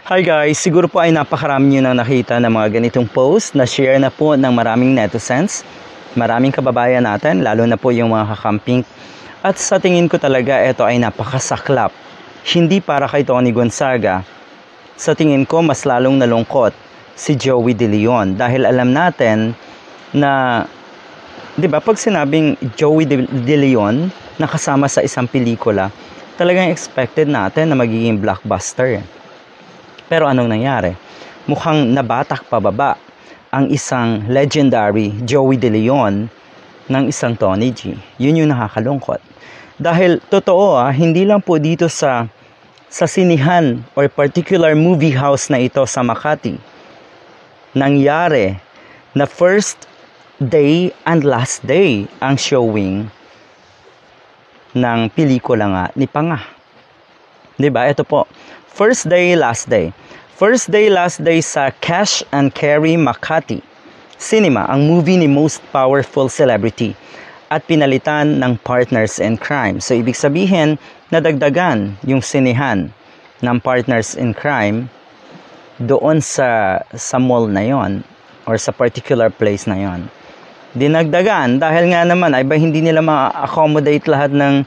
Hi guys, siguro po ay napakarami nyo nang nakita ng mga ganitong post na share na po ng maraming netizens, maraming kababayan natin, lalo na po yung mga kakamping. At sa tingin ko talaga ito ay napakasaklap. Hindi para kay Tony Gonzaga. Sa tingin ko mas lalong nalungkot si Joey De Leon dahil alam natin na, di ba, pag sinabing Joey De Leon nakasama sa isang pelikula, talagang expected natin na magiging blockbuster. Pero anong nangyari? Mukhang nabatak pababa ang isang legendary Joey De Leon ng isang Tony G. Yun yung nakakalungkot. Dahil totoo hindi lang po dito sa sinihan or particular movie house na ito sa Makati nangyari na first day and last day ang showing ng pelikula nga ni Panga. 'Di ba? Ito po. First day, last day. First day, last day sa Cash and Carry Makati Cinema, ang movie ni Most Powerful Celebrity at pinalitan ng Partners in Crime. So, ibig sabihin, nadagdagan yung sinihan ng Partners in Crime doon sa mall na yon or sa particular place na yon. Dinagdagan dahil nga naman ay ba hindi nila ma-accommodate lahat ng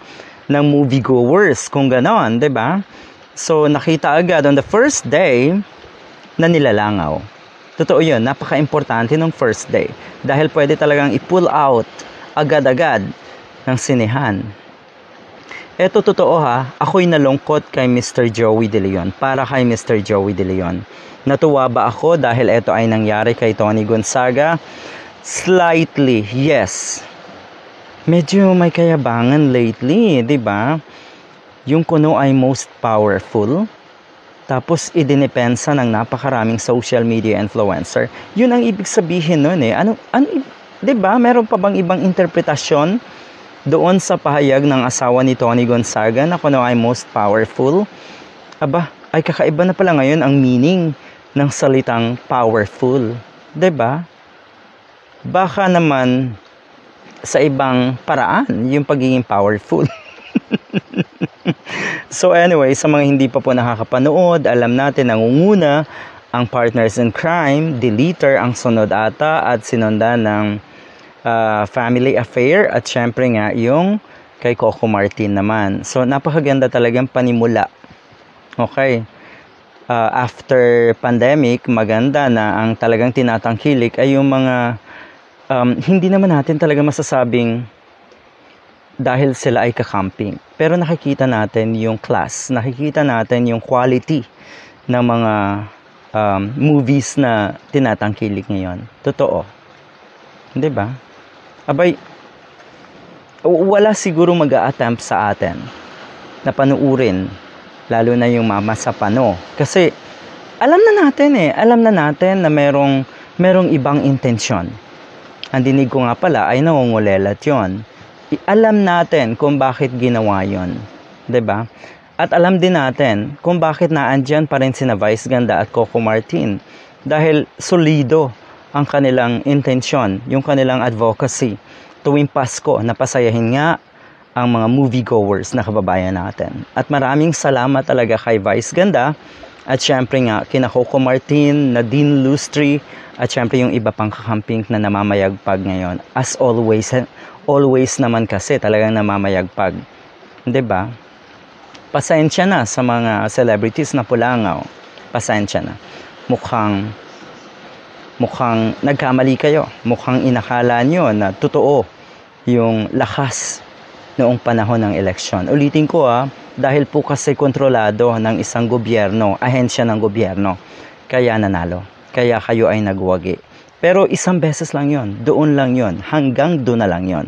moviegoers kung ganon, 'di ba? So, nakita agad on the first day na nilalangaw. Totoo yun, napaka-importante ng first day. Dahil pwede talagang i-pull out agad-agad ng sinehan. Eto totoo ako'y nalungkot kay Mr. Joey De Leon. Para kay Mr. Joey De Leon. Natuwa ba ako dahil eto ay nangyari kay Tony Gonzaga? Slightly, yes. Medyo may kayabangan lately, di ba? Yung kuno ay most powerful, tapos idinepensa ng napakaraming social media influencer. Yun ang ibig sabihin nun Ano, 'di ba? Meron pa bang ibang interpretasyon doon sa pahayag ng asawa ni Tony Gonzaga na kuno ay most powerful? Aba, ay kakaiba na pala ngayon ang meaning ng salitang powerful, 'di ba? Baka naman sa ibang paraan yung pagiging powerful. So anyway, sa mga hindi pa po nakakapanood, alam natin nangunguna ang Partners in Crime, Deleter ang sunod ata at sinundan ng Family Affair at syempre nga yung kay Coco Martin naman. So napakaganda talagang panimula. Okay. After pandemic, maganda na ang talagang tinatangkilik ay yung mga hindi naman natin talaga masasabing dahil sila ay kakamping. Pero nakikita natin yung class, nakikita natin yung quality ng mga movies na tinatangkilik ngayon. Totoo. 'Di ba? Abay, wala siguro mag-a-attempt sa atin na panuurin, lalo na yung Mama sa Pano. Kasi alam na natin na merong ibang intensyon. Ang dinig ko nga pala ay nangungulelat 'yon. Alam natin kung bakit ginawa yon, 'di ba? At alam din natin kung bakit naandyan pa rin sina Vice Ganda at Coco Martin. Dahil solido ang kanilang intensyon, yung kanilang advocacy tuwing Pasko na pasayahin nga ang mga moviegoers na kababayan natin. At maraming salamat talaga kay Vice Ganda at syempre nga kina Coco Martin, Nadine Lustre at syempre yung iba pang kakamping na namamayagpag ngayon. As always naman kasi talagang namamayagpag. 'Di ba? Pasensya na sa mga celebrities na pulangaw. Pasensya na. Mukhang nagkamali kayo. Mukhang inakala nyo na totoo yung lakas noong panahon ng eleksyon. Ulitin ko dahil po kasi kontrolado ng isang gobyerno, ahensya ng gobyerno, kaya nanalo. Kaya kayo ay nagwagi. Pero isang beses lang yon, doon lang yon, hanggang doon na lang yon.